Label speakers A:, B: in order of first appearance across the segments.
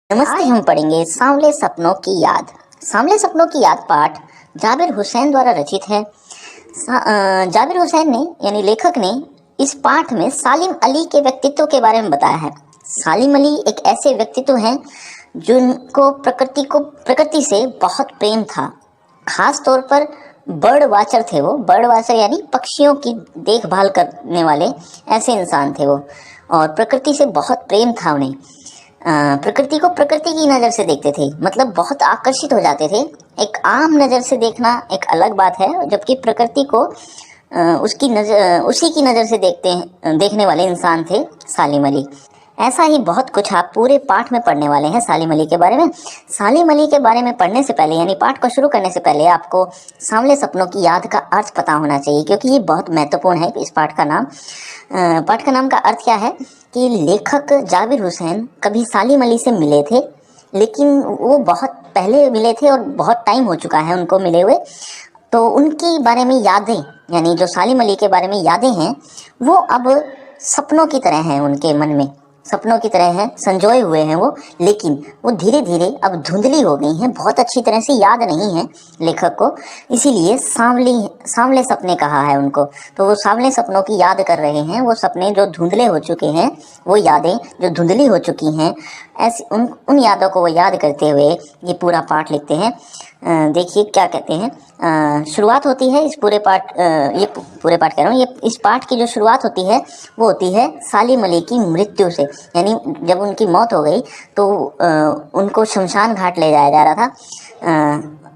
A: नमस्ते। हम पढ़ेंगे सांवले सपनों की याद। सांवले सपनों की याद पाठ जाबिर हुसैन द्वारा रचित है। जाबिर हुसैन ने यानी लेखक ने इस पाठ में सालिम अली के व्यक्तित्व के बारे में बताया है। सालिम अली एक ऐसे व्यक्तित्व हैं जिनको प्रकृति से बहुत प्रेम था। खास तौर पर बर्ड वाचर थे वो। बर्ड वाचर यानी पक्षियों की देखभाल करने वाले ऐसे इंसान थे वो, और प्रकृति से बहुत प्रेम था उन्हें। प्रकृति को प्रकृति की नज़र से देखते थे, मतलब बहुत आकर्षित हो जाते थे। एक आम नज़र से देखना एक अलग बात है, जबकि प्रकृति को उसी की नज़र से देखने वाले इंसान थे सालिम अली। ऐसा ही बहुत कुछ आप पूरे पाठ में पढ़ने वाले हैं सालिम अली के बारे में। सालिम अली के बारे में पढ़ने से पहले यानी पाठ को शुरू करने से पहले आपको सांवले सपनों की याद का अर्थ पता होना चाहिए, क्योंकि ये बहुत महत्वपूर्ण है। इस पाठ का नाम का अर्थ क्या है कि लेखक जाबिर हुसैन कभी सालिम अली से मिले थे, लेकिन वो बहुत पहले मिले थे और बहुत टाइम हो चुका है उनको मिले हुए। तो उनके बारे में यादें, यानी जो सालिम अली के बारे में यादें हैं, वो अब सपनों की तरह हैं उनके मन में, सपनों की तरह हैं, संजोए हुए हैं वो। लेकिन वो धीरे धीरे अब धुंधली हो गई हैं, बहुत अच्छी तरह से याद नहीं है लेखक को, इसीलिए सांवले सपने कहा है उनको। तो वो सांवले सपनों की याद कर रहे हैं, वो सपने जो धुंधले हो चुके हैं, वो यादें जो धुंधली हो चुकी हैं, ऐसी उन यादों को वो याद करते हुए ये पूरा पाठ लिखते हैं। देखिए क्या कहते हैं। शुरुआत होती है इस पूरे पाठ ये पूरे पाठ कह रहा हूँ, ये इस पाठ की जो शुरुआत होती है वो होती है सालिम अली की मृत्यु से। यानी जब उनकी मौत हो गई तो उनको शमशान घाट ले जाया जा रहा था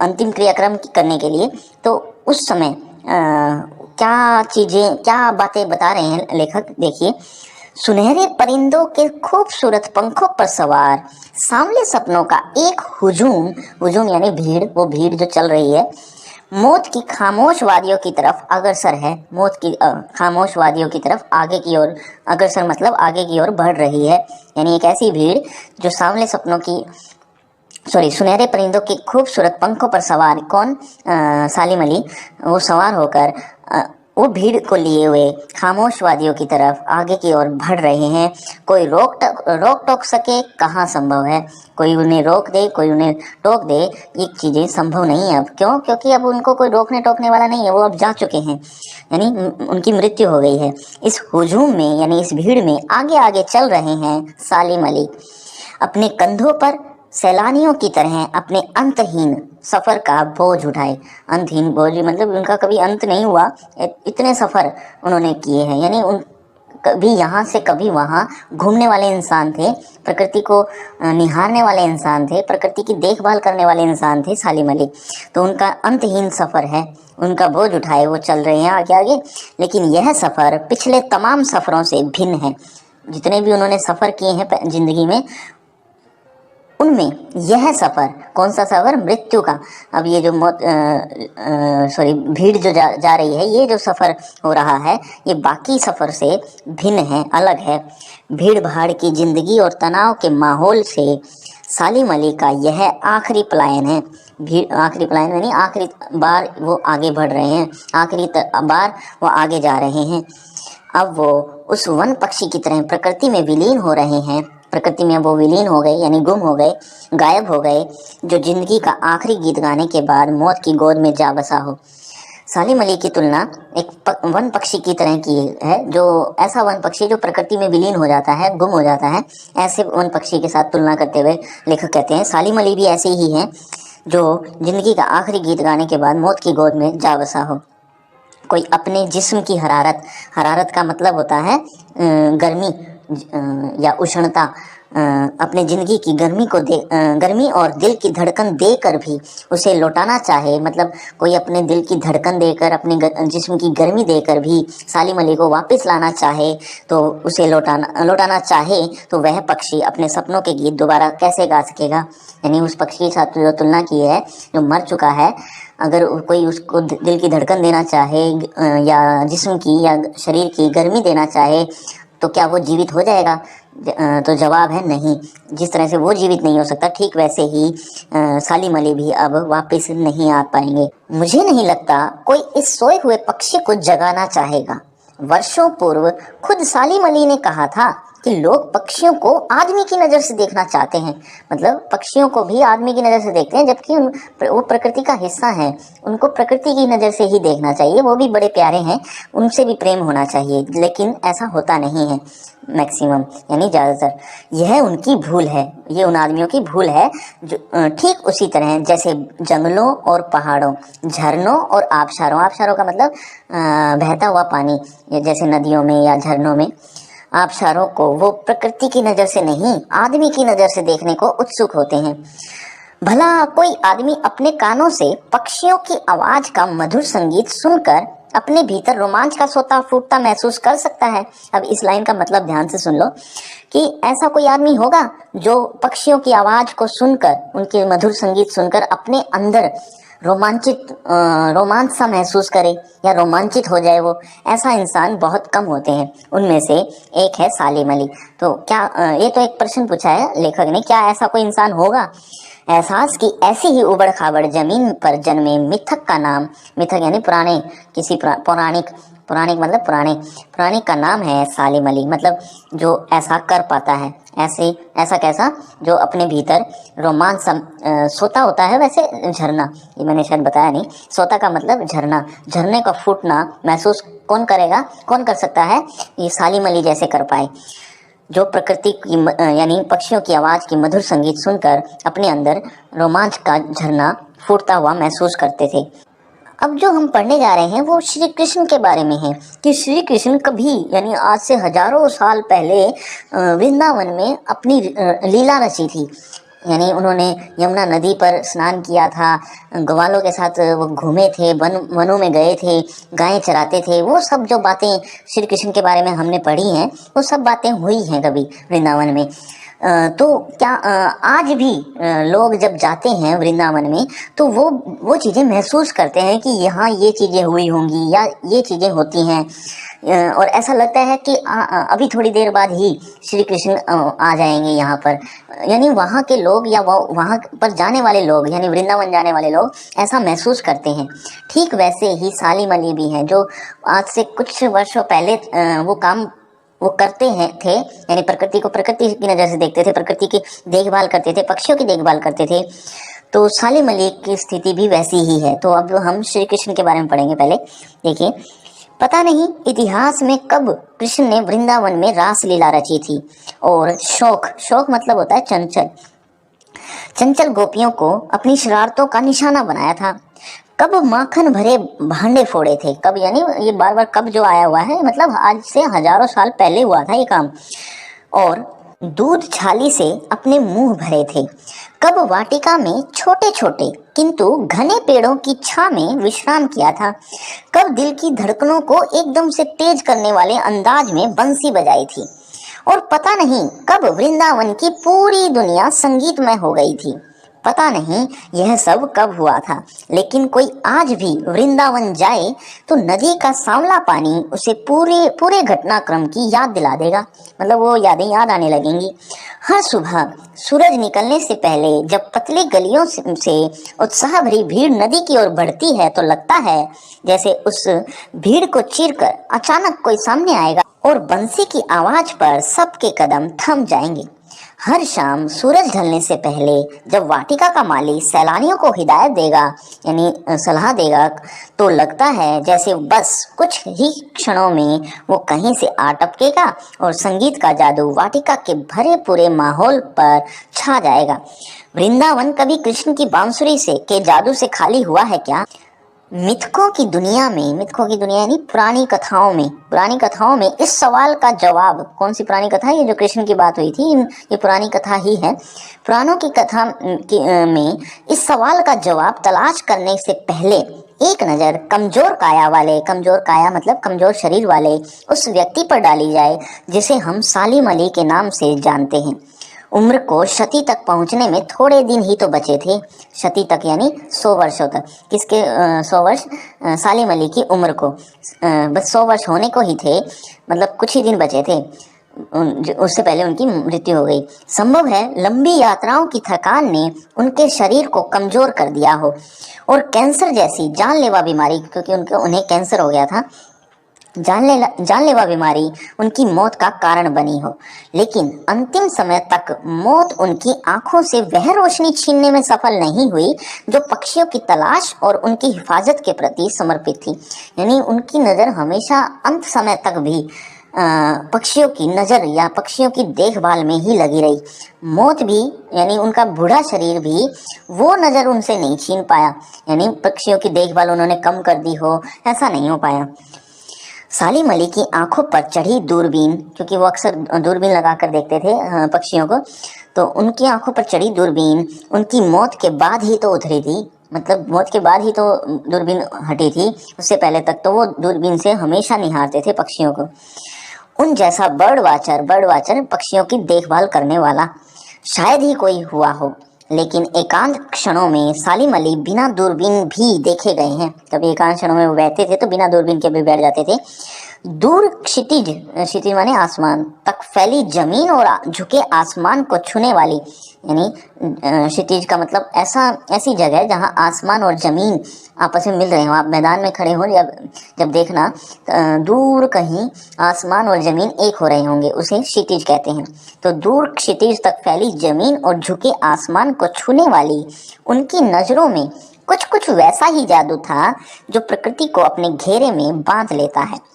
A: अंतिम क्रियाक्रम करने के लिए। तो उस समय क्या बातें बता रहे हैं लेखक, देखिए। सुनहरे परिंदों के खूबसूरत पंखों पर सवार सांवले सपनों का एक हुजूम यानी भीड़, वो भीड़ जो चल रही है, मौत की खामोश वादियों की तरफ अग्रसर है। मौत की खामोश वादियों की तरफ आगे की ओर, अग्रसर मतलब आगे की ओर बढ़ रही है। यानी एक ऐसी भीड़ जो सुनहरे परिंदों के खूबसूरत पंखों पर सवार कौन, सालिम अली, वो सवार होकर वो भीड़ को लिए हुए खामोश वादियों की तरफ आगे की ओर बढ़ रहे हैं। कोई रोक टोक सके कहाँ संभव है। कोई उन्हें रोक दे, कोई उन्हें टोक दे, ये चीज़ें संभव नहीं है अब। क्यों? क्योंकि अब उनको कोई रोकने टोकने वाला नहीं है, वो अब जा चुके हैं, यानी उनकी मृत्यु हो गई है। इस हुजूम में यानी इस भीड़ में आगे आगे चल रहे हैं सालिम अली, अपने कंधों पर सैलानियों की तरह अपने अंतहीन सफ़र का बोझ उठाए। अंतहीन बोझ मतलब उनका कभी अंत नहीं हुआ, इतने सफ़र उन्होंने किए हैं। यानी उन कभी यहाँ से कभी वहाँ घूमने वाले इंसान थे, प्रकृति को निहारने वाले इंसान थे, प्रकृति की देखभाल करने वाले इंसान थे सालिम अली। तो उनका अंतहीन सफ़र है, उनका बोझ उठाए वो चल रहे हैं आगे आगे। लेकिन यह सफ़र पिछले तमाम सफ़रों से भिन्न है। जितने भी उन्होंने सफ़र किए हैं ज़िंदगी में, उनमें यह सफ़र, कौन सा सफ़र? मृत्यु का। अब ये जो भीड़ जो जा रही है, ये जो सफ़र हो रहा है, ये बाकी सफ़र से भिन्न है, अलग है। भीड़ भाड़ की ज़िंदगी और तनाव के माहौल से सालिम अली का यह आखिरी पलायन है। आखिरी पलायन यानी आखिरी बार वो आगे बढ़ रहे हैं, आखिरी बार वो आगे जा रहे हैं। अब वो उस वन पक्षी की तरह प्रकृति में विलीन हो रहे हैं। प्रकृति में वो विलीन हो गए, यानी गुम हो गए, गायब हो गए, जो जिंदगी का आखिरी गीत गाने के बाद मौत की गोद में जा बसा हो। सालिम अली की तुलना एक वन पक्षी की तरह की है, जो ऐसा वन पक्षी जो प्रकृति में विलीन हो जाता है, गुम हो जाता है। ऐसे वन पक्षी के साथ तुलना करते हुए लेखक कहते हैं सालिम अली भी ऐसे ही हैं जो जिंदगी का आखिरी गीत गाने के बाद मौत की गोद में जा बसा हो। कोई अपने जिस्म की हरारत का मतलब होता है गर्मी या उष्णता, अपने ज़िंदगी की गर्मी और दिल की धड़कन देकर भी उसे लौटाना चाहे, मतलब कोई अपने दिल की धड़कन देकर, अपने जिस्म की गर्मी देकर भी सालिम अली को वापस लाना चाहे, तो उसे लौटाना चाहे, तो वह पक्षी अपने सपनों के गीत दोबारा कैसे गा सकेगा। यानी उस पक्षी के साथ जो तुलना की है, जो मर चुका है, अगर कोई उसको दिल की धड़कन देना चाहे या जिस्म की या शरीर की गर्मी देना चाहे, तो क्या वो जीवित हो जाएगा? तो जवाब है नहीं। जिस तरह से वो जीवित नहीं हो सकता, ठीक वैसे ही सालिम अली भी अब वापस नहीं आ पाएंगे। मुझे नहीं लगता कोई इस सोए हुए पक्षी को जगाना चाहेगा। वर्षों पूर्व खुद सालिम अली ने कहा था, कि लोग पक्षियों को आदमी की नज़र से देखना चाहते हैं। मतलब पक्षियों को भी आदमी की नज़र से देखते हैं, जबकि वो प्रकृति का हिस्सा हैं, उनको प्रकृति की नज़र से ही देखना चाहिए। वो भी बड़े प्यारे हैं, उनसे भी प्रेम होना चाहिए, लेकिन ऐसा होता नहीं है मैक्सिमम, यानी ज़्यादातर। यह उनकी भूल है, ये उन आदमियों की भूल है जो ठीक उसी तरह जैसे जंगलों और पहाड़ों, झरनों और आबशारों, आबशारों का मतलब बहता हुआ पानी, जैसे नदियों में या झरनों में, आबशारों को वो प्रकृति की नज़र से नहीं, आदमी की नज़र से देखने को उत्सुक होते हैं। भला कोई आदमी अपने कानों से पक्षियों की आवाज का मधुर संगीत सुनकर अपने भीतर रोमांच का सोता फूटता महसूस कर सकता है। अब इस लाइन का मतलब ध्यान से सुन लो कि ऐसा कोई आदमी होगा जो पक्षियों की आवाज को सुनकर, उनके मधुर संगीत सुनकर अपने अंदर रोमांच सा महसूस करे या रोमांचित हो जाए। वो ऐसा इंसान बहुत कम होते हैं, उनमें से एक है सालिम अली। तो क्या ये तो एक प्रश्न पूछा है लेखक ने, क्या ऐसा कोई इंसान होगा? एहसास की ऐसी ही उबड़ खाबड़ जमीन पर जन्मे मिथक का नाम, मिथक यानी पुराने, किसी पौराणिक, पौराणिक मतलब पुराने, पुराणिक का नाम है सालिम अली। मतलब जो ऐसा कर पाता है, ऐसा कैसा, जो अपने भीतर रोमांच सोता होता है, वैसे झरना, ये मैंने शायद बताया नहीं, सोता का मतलब झरना, झरने का फूटना महसूस कौन करेगा, कौन कर सकता है? ये सालिम अली जैसे कर पाए, जो प्रकृति की यानी पक्षियों की आवाज़ की मधुर संगीत सुनकर अपने अंदर रोमांच का झरना फूटता हुआ महसूस करते थे। अब जो हम पढ़ने जा रहे हैं वो श्री कृष्ण के बारे में है कि श्री कृष्ण कभी, यानी आज से हजारों साल पहले वृंदावन में अपनी लीला रची थी। यानी उन्होंने यमुना नदी पर स्नान किया था, ग्वालों के साथ वो घूमे थे, वनों में गए थे, गायें चराते थे। वो सब जो बातें श्री कृष्ण के बारे में हमने पढ़ी हैं, वो सब बातें हुई हैं कभी वृंदावन में। तो क्या आज भी लोग जब जाते हैं वृंदावन में तो वो चीज़ें महसूस करते हैं कि यहाँ ये चीज़ें हुई होंगी या ये चीज़ें होती हैं, और ऐसा लगता है कि अभी थोड़ी देर बाद ही श्री कृष्ण आ जाएंगे यहाँ पर। यानी वहाँ के लोग या वहाँ पर जाने वाले लोग, यानी वृंदावन जाने वाले लोग ऐसा महसूस करते हैं। ठीक वैसे ही सालिम अली भी हैं, जो आज से कुछ वर्षों पहले वो काम वो करते हैं थे, यानी प्रकृति को प्रकृति की नज़र से देखते थे, प्रकृति की देखभाल करते थे, पक्षियों की देखभाल करते थे। तो सालिम अली की स्थिति भी वैसी ही है। तो अब हम श्री कृष्ण के बारे में पढ़ेंगे। पहले देखिए, पता नहीं इतिहास में कब कृष्ण ने वृंदावन में रास लीला रची थी और शौक मतलब होता है चंचल, चंचल गोपियों को अपनी शरारतों का निशाना बनाया था। कब माखन भरे भांडे फोड़े थे, कब यानी ये बार बार कब जो आया हुआ है, मतलब आज से हजारों साल पहले हुआ था ये काम। और दूध छाली से अपने मुंह भरे थे। कब वाटिका में छोटे छोटे किंतु घने पेड़ों की छां में विश्राम किया था। कब दिल की धड़कनों को एकदम से तेज करने वाले अंदाज में बंसी बजाई थी। और पता नहीं कब वृंदावन की पूरी दुनिया संगीतमय हो गई थी। पता नहीं यह सब कब हुआ था, लेकिन कोई आज भी वृंदावन जाए तो नदी का सांवला पानी उसे पूरे घटनाक्रम की याद दिला देगा। मतलब वो यादें याद आने लगेंगी। हर सुबह सूरज निकलने से पहले जब पतली गलियों से उत्साह भरी भीड़ नदी की ओर बढ़ती है तो लगता है जैसे उस भीड़ को चीरकर अचानक कोई सामने आएगा और बंसी की आवाज पर सबके कदम थम जाएंगे। हर शाम सूरज ढलने से पहले जब वाटिका का माली सैलानियों को हिदायत देगा, यानी सलाह देगा, तो लगता है जैसे बस कुछ ही क्षणों में वो कहीं से आ टपकेगा और संगीत का जादू वाटिका के भरे पूरे माहौल पर छा जाएगा। वृंदावन कभी कृष्ण की बांसुरी के जादू से खाली हुआ है क्या? मिथकों की दुनिया यानी पुरानी कथाओं में इस सवाल का जवाब, कौन सी पुरानी कथा? ये जो कृष्ण की बात हुई थी, ये पुरानी कथा ही है। पुराणों की कथा में इस सवाल का जवाब तलाश करने से पहले एक नज़र कमजोर काया मतलब कमजोर शरीर वाले उस व्यक्ति पर डाली जाए जिसे हम सालिम अली के नाम से जानते हैं। उम्र को शती तक पहुंचने में थोड़े दिन ही तो बचे थे। शती तक यानी 100 वर्षों तक। किसके 100 वर्ष? सालिम अली की उम्र को बस 100 वर्ष होने को ही थे, मतलब कुछ ही दिन बचे थे, उससे पहले उनकी मृत्यु हो गई। संभव है लंबी यात्राओं की थकान ने उनके शरीर को कमजोर कर दिया हो और कैंसर जैसी जानलेवा बीमारी, क्योंकि उन्हें कैंसर हो गया था, जानलेवा बीमारी उनकी मौत का कारण बनी हो, लेकिन अंतिम समय तक मौत उनकी आंखों से वह रोशनी छीनने में सफल नहीं हुई जो पक्षियों की तलाश और उनकी हिफाजत के प्रति समर्पित थी। यानी उनकी नज़र हमेशा अंत समय तक भी पक्षियों की नज़र या पक्षियों की देखभाल में ही लगी रही। मौत भी यानी उनका बूढ़ा शरीर भी वो नज़र उनसे नहीं छीन पाया, यानी पक्षियों की देखभाल उन्होंने कम कर दी हो, ऐसा नहीं हो पाया। सालिम अली की आंखों पर चढ़ी दूरबीन, क्योंकि वो अक्सर दूरबीन लगाकर देखते थे पक्षियों को, तो उनकी आंखों पर चढ़ी दूरबीन उनकी मौत के बाद ही तो उतरी थी, मतलब मौत के बाद ही तो दूरबीन हटी थी। उससे पहले तक तो वो दूरबीन से हमेशा निहारते थे पक्षियों को। उन जैसा बर्ड वाचर पक्षियों की देखभाल करने वाला शायद ही कोई हुआ हो, लेकिन एकांत क्षणों में सालिम अली बिना दूरबीन भी देखे गए हैं। कभी एकांत क्षणों में वो बैठते थे तो बिना दूरबीन के भी बैठ जाते थे। दूर क्षितिज माने आसमान तक फैली जमीन और झुके आसमान को छूने वाली, यानी क्षितिज का मतलब ऐसी जगह जहां आसमान और जमीन आपस में मिल रहे हो। आप मैदान में खड़े हो, जब देखना दूर कहीं आसमान और जमीन एक हो रहे होंगे, उसे क्षितिज कहते हैं। तो दूर क्षितिज तक फैली जमीन और झुके आसमान को छूने वाली उनकी नजरों में कुछ कुछ वैसा ही जादू था जो प्रकृति को अपने घेरे में बांध लेता है।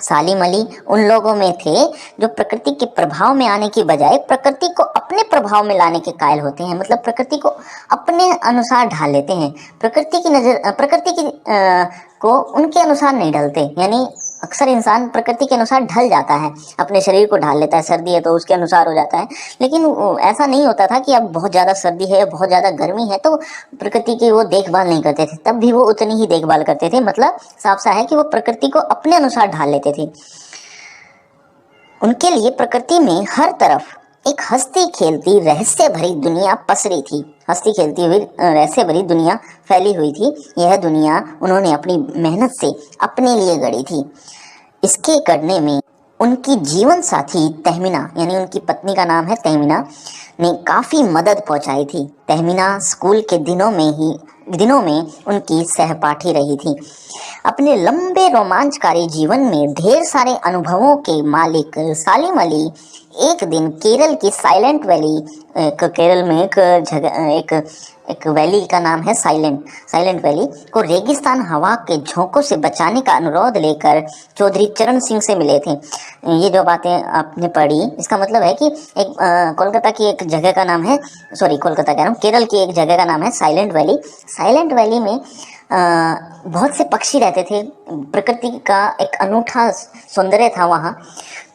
A: सालिम अली उन लोगों में थे जो प्रकृति के प्रभाव में आने की बजाय प्रकृति को अपने प्रभाव में लाने के कायल होते हैं, मतलब प्रकृति को अपने अनुसार ढाल लेते हैं। प्रकृति को उनके अनुसार नहीं ढलते, यानी अक्सर इंसान प्रकृति के अनुसार ढल जाता है, अपने शरीर को ढाल लेता है। सर्दी है तो उसके अनुसार हो जाता है, लेकिन ऐसा नहीं होता था कि अब बहुत ज़्यादा सर्दी है, बहुत ज़्यादा गर्मी है तो प्रकृति की वो देखभाल नहीं करते थे, तब भी वो उतनी ही देखभाल करते थे। मतलब साफ सा है कि वो प्रकृति को अपने अनुसार ढाल लेते थे। उनके लिए प्रकृति में हर तरफ एक हंसती खेलती रहस्य भरी दुनिया पसरी थी, हंसती खेलती हुई रहस्य भरी दुनिया फैली हुई थी। यह दुनिया उन्होंने अपनी मेहनत से अपने लिए गढ़ी थी। इसके करने में उनकी जीवन साथी तहमीना, यानी उनकी पत्नी का नाम है तहमीना, ने काफ़ी मदद पहुंचाई थी। तहमीना स्कूल के दिनों में उनकी सहपाठी रही थी। अपने लंबे रोमांचकारी जीवन में ढेर सारे अनुभवों के मालिक सालिम अली एक दिन केरल की साइलेंट वैली, केरल में एक वैली का नाम है साइलेंट वैली को रेगिस्तान हवा के झोंकों से बचाने का अनुरोध लेकर चौधरी चरण सिंह से मिले थे। ये जो बातें आपने पढ़ी, इसका मतलब है कि एक कोलकाता की एक जगह का नाम है, कोलकाता कह रहा हूँ, केरल की एक जगह का नाम है साइलेंट वैली। साइलेंट वैली में बहुत से पक्षी रहते थे, प्रकृति का एक अनूठा सौंदर्य था वहाँ।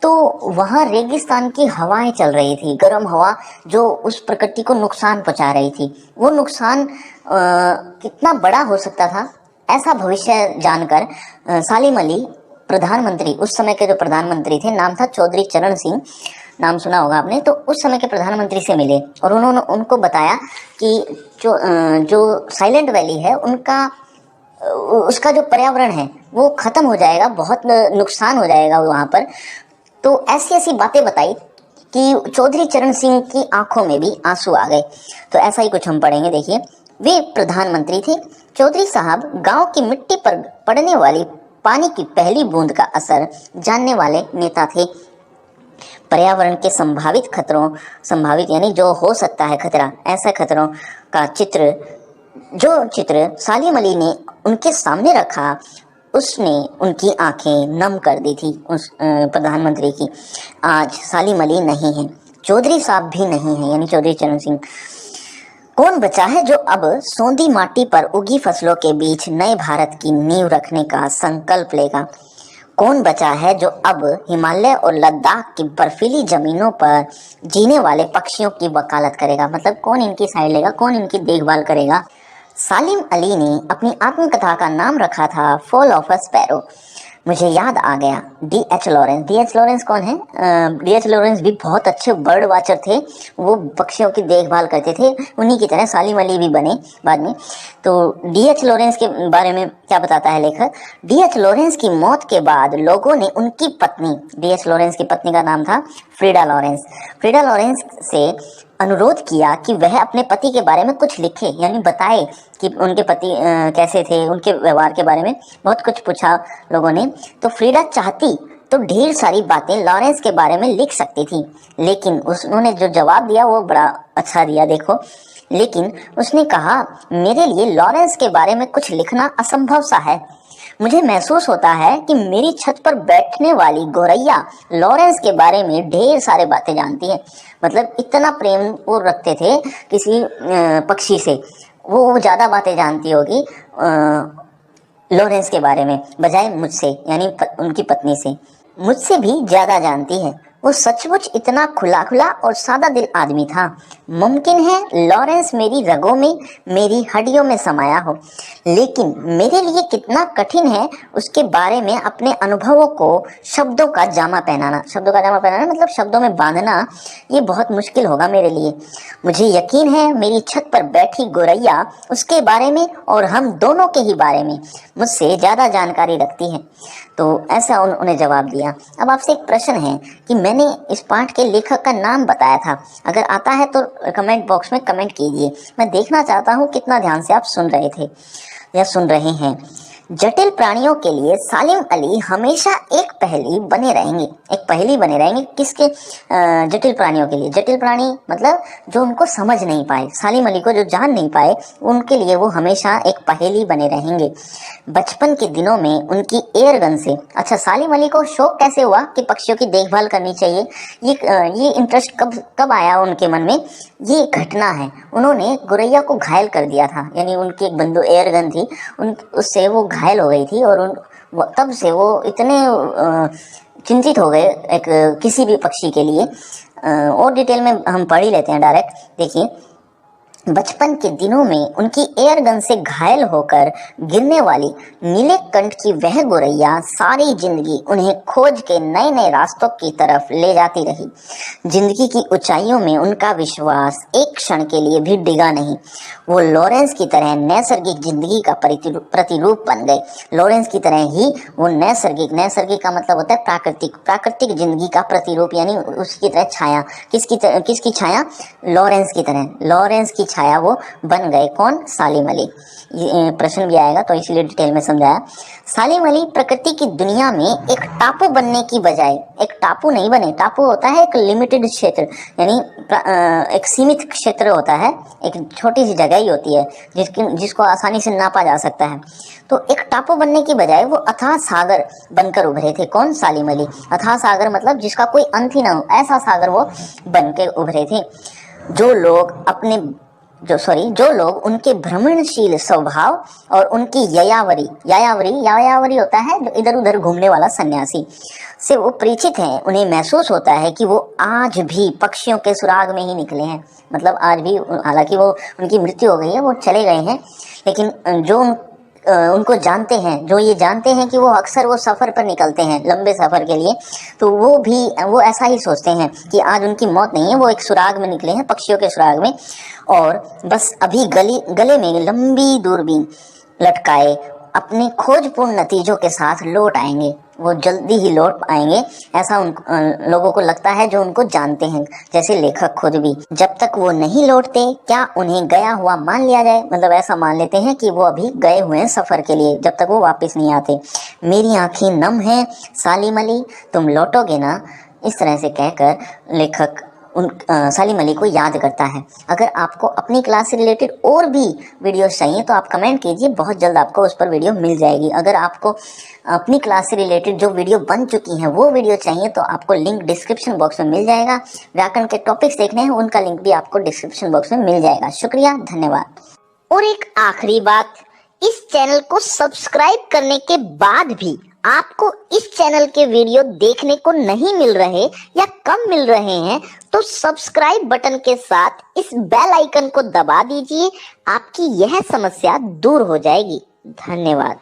A: तो वहाँ रेगिस्तान की हवाएं चल रही थी, गर्म हवा, जो उस प्रकृति को नुकसान पहुँचा रही थी। वो नुकसान कितना बड़ा हो सकता था, ऐसा भविष्य जानकर सालिम अली प्रधानमंत्री, उस समय के जो प्रधानमंत्री थे, नाम था चौधरी चरण सिंह, नाम सुना होगा आपने, तो उस समय के प्रधानमंत्री से मिले और उन्होंने उनको बताया कि जो साइलेंट वैली है उसका जो पर्यावरण है वो खत्म हो जाएगा, बहुत नुकसान हो जाएगा वहाँ पर। तो ऐसी बातें बताई कि चौधरी चरण सिंह की आंखों में भी आंसू आ गए। तो ऐसा ही कुछ हम पढ़ेंगे, देखिए। वे प्रधानमंत्री थे। चौधरी साहब गांव की मिट्टी पर पड़ने वाली पानी की पहली बूंद का असर जानने वाले नेता थे। पर्यावरण के संभावित यानी जो हो सकता है खतरा, ऐसा खतरों का चित्र सालिम अली ने उनके सामने रखा, उसने उनकी आंखें नम कर दी थी उस प्रधानमंत्री की। आज सालिम अली नहीं है, चौधरी साहब भी नहीं है, यानी चौधरी चरण सिंह। कौन बचा है जो अब सौंधी माटी पर उगी फसलों के बीच नए भारत की नींव रखने का संकल्प लेगा? कौन बचा है जो अब हिमालय और लद्दाख की बर्फीली जमीनों पर जीने वाले पक्षियों की वकालत करेगा? मतलब कौन इनकी साइड लेगा, कौन इनकी देखभाल करेगा? सालिम अली ने अपनी आत्मकथा का नाम रखा था फॉल ऑफ अ स्पैरो। मुझे याद आ गया D.H. लॉरेंस। D.H. लॉरेंस कौन है? D.H. लॉरेंस भी बहुत अच्छे बर्ड वाचर थे, वो पक्षियों की देखभाल करते थे, उन्हीं की तरह सालिम अली भी बने बाद में। तो D.H. लॉरेंस के बारे में क्या बताता है लेखक? D.H. लॉरेंस की मौत के बाद लोगों ने उनकी पत्नी, D.H. लॉरेंस की पत्नी का नाम था फ्रीडा लॉरेंस, फ्रीडा लॉरेंस से अनुरोध किया कि वह अपने पति के बारे में कुछ लिखे, यानी बताए कि उनके पति कैसे थे, उनके व्यवहार के बारे में बहुत कुछ पूछा लोगों ने। तो फ्रीडा चाहती तो ढेर सारी बातें लॉरेंस के बारे में लिख सकती थी, लेकिन उन्होंने जो जवाब दिया वो बड़ा अच्छा दिया, देखो। लेकिन उसने कहा, मेरे लिए लॉरेंस के बारे में कुछ लिखना असंभव सा है। मुझे महसूस होता है कि मेरी छत पर बैठने वाली गोरैया लॉरेंस के बारे में ढेर सारे बातें जानती है। मतलब इतना प्रेम वो रखते थे किसी पक्षी से, वो ज़्यादा बातें जानती होगी लॉरेंस के बारे में बजाय मुझसे, यानी उनकी पत्नी से। मुझसे भी ज़्यादा जानती है। वो सचमुच इतना खुला खुला और सादा दिल आदमी था। मुमकिन है लॉरेंस मेरी रगों में, मेरी हड्डियों में समाया हो, लेकिन मेरे लिए कितना कठिन है उसके बारे में अपने अनुभवों को शब्दों का जामा पहनाना। शब्दों का जामा पहनाना मतलब शब्दों में बांधना, ये बहुत मुश्किल होगा मेरे लिए। मुझे यकीन है मेरी छत पर बैठी गोरैया उसके बारे में और हम दोनों के ही बारे में मुझसे ज़्यादा जानकारी रखती है। तो ऐसा उन्हें जवाब दिया। अब आपसे एक प्रश्न है कि मैंने इस पाठ के लेखक का नाम बताया था, अगर आता है तो कमेंट बॉक्स में कमेंट कीजिए। मैं देखना चाहता हूँ कितना ध्यान से आप सुन रहे थे या सुन रहे हैं। जटिल प्राणियों के लिए सालिम अली हमेशा एक पहेली बने रहेंगे। एक पहेली बने रहेंगे किसके? जटिल प्राणियों के लिए। जटिल प्राणी मतलब जो उनको समझ नहीं पाए, सालिम अली को जो जान नहीं पाए, उनके लिए वो हमेशा एक पहेली बने रहेंगे। बचपन के दिनों में उनकी एयर गन से, अच्छा सालिम अली को शौक कैसे हुआ कि पक्षियों की देखभाल करनी चाहिए, ये इंटरेस्ट कब आया उनके मन में? ये घटना है, उन्होंने गोरैया को घायल कर दिया था, यानी उनकी एक बंदूक एयर गन थी, उससे वो घायल हो गई थी और तब से वो इतने चिंतित हो गए एक किसी भी पक्षी के लिए। और डिटेल में हम पढ़ ही लेते हैं डायरेक्ट। देखिए, बचपन के दिनों में उनकी एयर गन से घायल होकर गिरने वाली नीले कंठ की वह गोरैया सारी जिंदगी उन्हें खोज के नए नए रास्तों की तरफ ले जाती रही। जिंदगी की ऊंचाइयों में उनका विश्वास एक क्षण के लिए भी डिगा नहीं। वो लॉरेंस की तरह नैसर्गिक जिंदगी का प्रतिरूप बन गए। लॉरेंस की तरह ही वो नैसर्गिक का मतलब होता है प्राकृतिक जिंदगी का प्रतिरूप, यानी उसकी तरह छाया। किसकी छाया? लॉरेंस की तरह, लॉरेंस की छाया वो बन गए। कौन? सालिम अली। ये प्रश्न भी आएगा तो इसलिए डिटेल में समझाया। सालिम अली प्रकृति की दुनिया में एक टापू बनने की बजाय, एक टापू नहीं बने। टापू होता है एक लिमिटेड क्षेत्र, यानी एक सीमित क्षेत्र होता है, एक छोटी सी जगह ही होती है जिसको आसानी से नापा जा सकता है। तो एक टापू बनने की बजाय वो अथाह सागर बनकर उभरे थे। कौन? सालिम अली। अथाह सागर मतलब जिसका कोई अंत ही ना हो, ऐसा सागर वो बन के उभरे थे। जो लोग उनके भ्रमणशील स्वभाव और उनकी यायावरी होता है जो इधर उधर घूमने वाला सन्यासी से वो परिचित हैं, उन्हें महसूस होता है कि वो आज भी पक्षियों के सुराग में ही निकले हैं। मतलब आज भी, हालांकि वो उनकी मृत्यु हो गई है, वो चले गए हैं, लेकिन जो उनको जानते हैं, जो ये जानते हैं कि वो अक्सर वो सफ़र पर निकलते हैं लंबे सफ़र के लिए, तो वो ऐसा ही सोचते हैं कि आज उनकी मौत नहीं है, वो एक सुराग में निकले हैं, पक्षियों के सुराग में, और बस अभी गले में लंबी दूरबीन लटकाए अपने खोजपूर्ण नतीजों के साथ लौट आएंगे। वो जल्दी ही लौट आएंगे, ऐसा उन लोगों को लगता है जो उनको जानते हैं, जैसे लेखक खुद भी। जब तक वो नहीं लौटते क्या उन्हें गया हुआ मान लिया जाए? मतलब ऐसा मान लेते हैं कि वो अभी गए हुए हैं सफ़र के लिए, जब तक वो वापस नहीं आते। मेरी आंखें नम हैं सालिम अली, तुम लौटोगे ना? इस तरह से कहकर लेखक सालिम अली को याद करता है। अगर आपको अपनी क्लास से रिलेटेड और भी वीडियोस चाहिए तो आप कमेंट कीजिए, बहुत जल्द आपको उस पर वीडियो मिल जाएगी। अगर आपको अपनी क्लास से रिलेटेड जो वीडियो बन चुकी हैं वो वीडियो चाहिए तो आपको लिंक डिस्क्रिप्शन बॉक्स में मिल जाएगा। व्याकरण के टॉपिक्स देखने हैं, उनका लिंक भी आपको डिस्क्रिप्शन बॉक्स में मिल जाएगा। शुक्रिया, धन्यवाद। और एक आखिरी बात, इस चैनल को सब्सक्राइब करने के बाद भी आपको इस चैनल के वीडियो देखने को नहीं मिल रहे या कम मिल रहे हैं तो सब्सक्राइब बटन के साथ इस बेल आइकन को दबा दीजिए, आपकी यह समस्या दूर हो जाएगी। धन्यवाद।